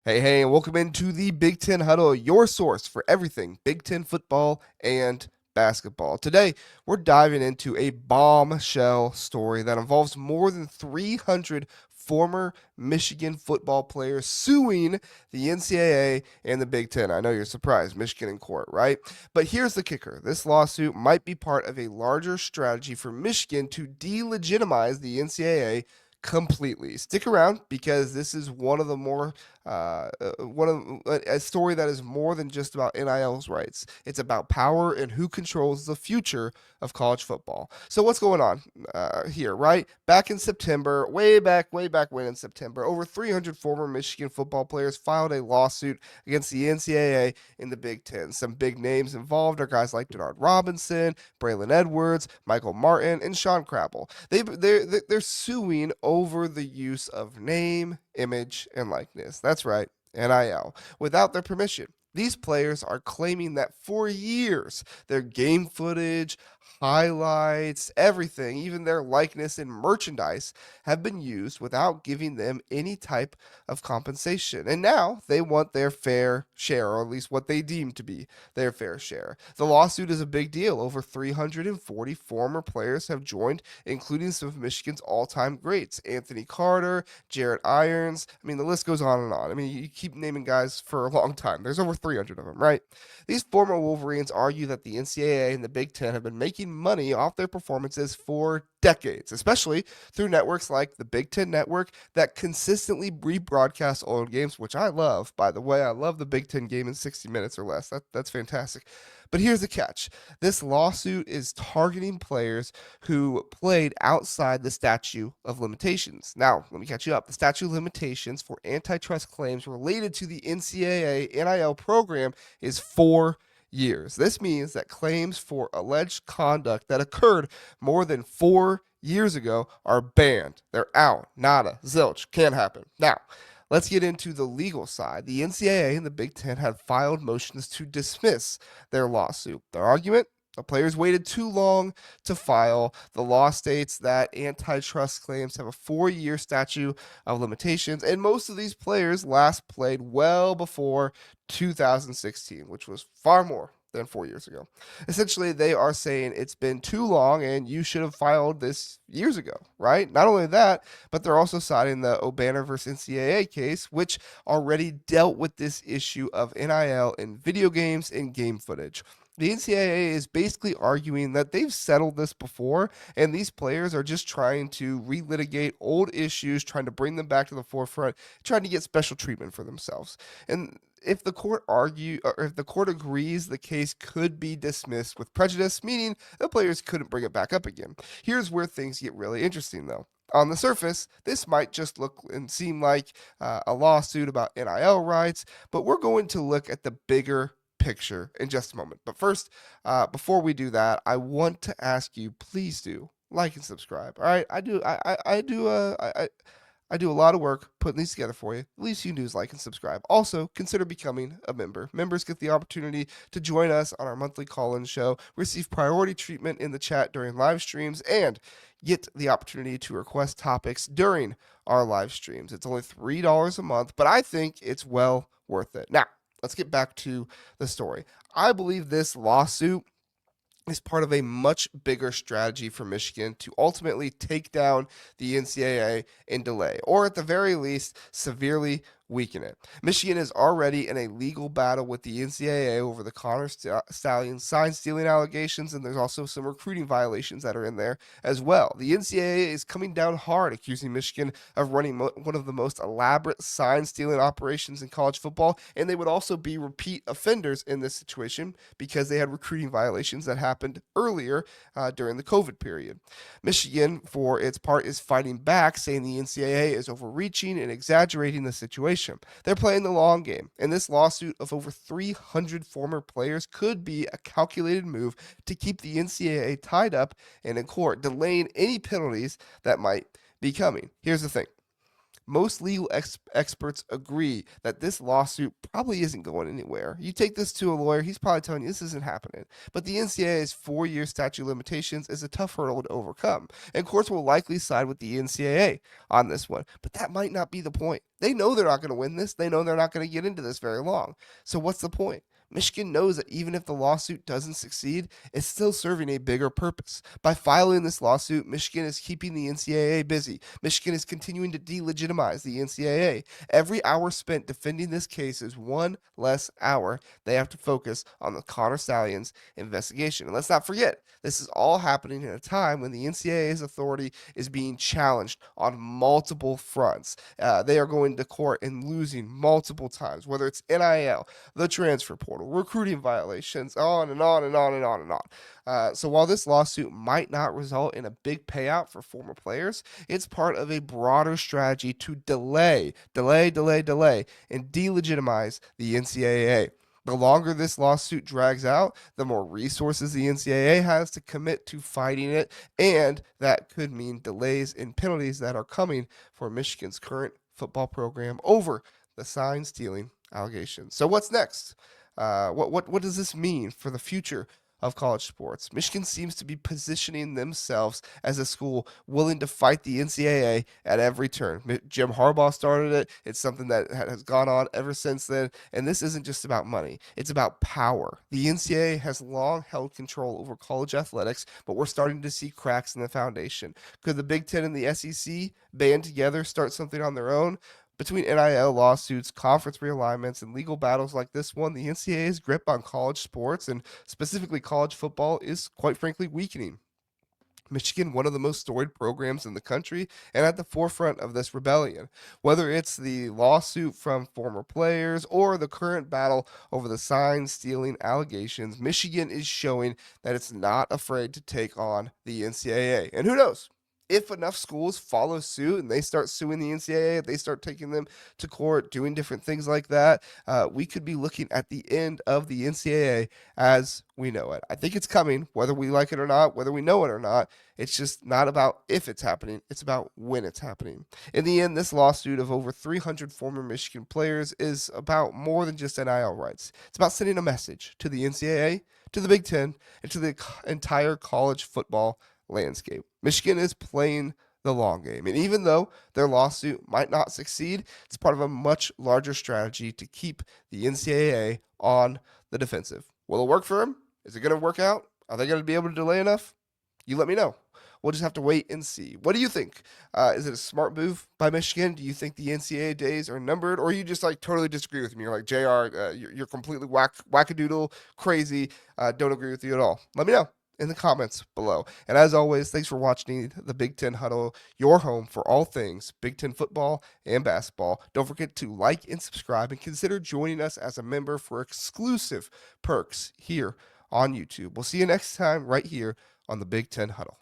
Hey, and welcome into the Big Ten Huddle, your source for everything Big Ten football and basketball. Today, we're diving into a bombshell story that involves more than 300 former Michigan football players suing the NCAA and the Big Ten. I know you're surprised, Michigan in court, right? But here's the kicker. This lawsuit might be part of a larger strategy for Michigan to delegitimize the NCAA completely. Stick around because this is one of the more one of a story that is more than just about NIL's rights. It's about power and who controls the future of college football. So what's going on here, right? Back in September, way back when in September, over 300 former Michigan football players filed a lawsuit against the NCAA in the Big Ten. Some big names involved are guys like Denard Robinson, Braylon Edwards, Michael Martin, and Sean Crabble. They're suing over the use of name, image, and likeness. That's right, NIL, without their permission. These players are claiming that for years, their game footage, highlights, everything, even their likeness and merchandise have been used without giving them any type of compensation. And now they want their fair share, or at least what they deem to be their fair share. The lawsuit is a big deal. Over 340 former players have joined, including some of Michigan's all-time greats, Anthony Carter, Jarrett Irons. I mean, the list goes on and on. I mean, you keep naming guys for a long time. There's over 300 of them, right? These former Wolverines argue that the NCAA and the Big Ten have been making money off their performances for decades, especially through networks like the Big Ten Network that consistently rebroadcast old games, which I love, by the way. I love the Big Ten game in 60 minutes or less. That's fantastic. But here's the catch. This lawsuit is targeting players who played outside the statute of limitations. Now, let me catch you up. The statute of limitations for antitrust claims related to the NCAA NIL program is 4 years. This means that claims for alleged conduct that occurred more than 4 years ago are banned. They're out. Nada. Zilch. Can't happen. Now, let's get into the legal side. The NCAA and the Big Ten have filed motions to dismiss their lawsuit. Their argument? The players waited too long to file. The law states that antitrust claims have a 4 year statute of limitations, and most of these players last played well before 2016, which was far more than 4 years ago. Essentially, they are saying it's been too long and you should have filed this years ago, right? Not only that, but they're also citing the O'Banner versus NCAA case, which already dealt with this issue of NIL in video games and game footage. The NCAA is basically arguing that they've settled this before, and these players are just trying to relitigate old issues, trying to bring them back to the forefront, trying to get special treatment for themselves. And if the court agrees, the case could be dismissed with prejudice, meaning the players couldn't bring it back up again. Here's where things get really interesting, though. On the surface, this might just look and seem like a lawsuit about NIL rights, but we're going to look at the bigger picture in just a moment. But first, before we do that, I want to ask you, please do like and subscribe. All right, I do a lot of work putting these together for you. The least you can do is like and subscribe. Also, consider becoming a member. Members get the opportunity to join us on our monthly call-in show, receive priority treatment in the chat during live streams, and get the opportunity to request topics during our live streams. It's only $3 a month, but I think it's well worth it. Now, let's get back to the story. I believe this lawsuit is part of a much bigger strategy for Michigan to ultimately take down the NCAA and delay, or at the very least, severely weaken it. Michigan is already in a legal battle with the NCAA over the Connor Stallion sign stealing allegations, and there's also some recruiting violations that are in there as well. The NCAA is coming down hard, accusing Michigan of running one of the most elaborate sign stealing operations in college football, and they would also be repeat offenders in this situation because they had recruiting violations that happened earlier during the COVID period. Michigan, for its part, is fighting back, saying the NCAA is overreaching and exaggerating the situation. They're playing the long game, and this lawsuit of over 300 former players could be a calculated move to keep the NCAA tied up and in court, delaying any penalties that might be coming. Here's the thing. Most legal experts agree that this lawsuit probably isn't going anywhere. You take this to a lawyer, he's probably telling you this isn't happening. But the NCAA's 4-year statute of limitations is a tough hurdle to overcome, and courts will likely side with the NCAA on this one. But that might not be the point. They know they're not going to win this. They know they're not going to get into this very long. So what's the point? Michigan knows that even if the lawsuit doesn't succeed, it's still serving a bigger purpose. By filing this lawsuit, Michigan is keeping the NCAA busy. Michigan is continuing to delegitimize the NCAA. Every hour spent defending this case is one less hour they have to focus on the Connor Stallions investigation. And let's not forget, this is all happening at a time when the NCAA's authority is being challenged on multiple fronts. They are going to court and losing multiple times, whether it's NIL, the transfer portal, recruiting violations, on and on and on and on and on. So while this lawsuit might not result in a big payout for former players, it's part of a broader strategy to delay, and delegitimize the NCAA. The longer this lawsuit drags out, the more resources the NCAA has to commit to fighting it, and that could mean delays in penalties that are coming for Michigan's current football program over the sign stealing allegations. So what's next? What does this mean for the future of college sports? Michigan seems to be positioning themselves as a school willing to fight the NCAA at every turn. Jim Harbaugh started it. It's something that has gone on ever since then. And this isn't just about money. It's about power. The NCAA has long held control over college athletics, but we're starting to see cracks in the foundation. Could the Big Ten and the SEC band together, start something on their own? Between NIL lawsuits, conference realignments, and legal battles like this one, the NCAA's grip on college sports, and specifically college football, is quite frankly weakening. Michigan, one of the most storied programs in the country, and at the forefront of this rebellion. Whether it's the lawsuit from former players or the current battle over the sign stealing allegations, Michigan is showing that it's not afraid to take on the NCAA. And who knows? If enough schools follow suit and they start suing the NCAA, they start taking them to court, doing different things like that, we could be looking at the end of the NCAA as we know it. I think it's coming, whether we like it or not, whether we know it or not. It's just not about if it's happening, it's about when it's happening. In the end, this lawsuit of over 300 former Michigan players is about more than just NIL rights. It's about sending a message to the NCAA, to the Big Ten, and to the entire college football landscape. Michigan is playing the long game. And even though their lawsuit might not succeed, it's part of a much larger strategy to keep the NCAA on the defensive. Will it work for them? Is it going to work out? Are they going to be able to delay enough? You let me know. We'll just have to wait and see. What do you think? Is it a smart move by Michigan? Do you think the NCAA days are numbered? Or you just like totally disagree with me? You're like, JR, you're completely wackadoodle, crazy, don't agree with you at all. Let me know in the comments below. And as always, thanks for watching the Big Ten Huddle, your home for all things Big Ten football and basketball. Don't forget to like and subscribe and consider joining us as a member for exclusive perks here on YouTube. We'll see you next time right here on the Big Ten Huddle.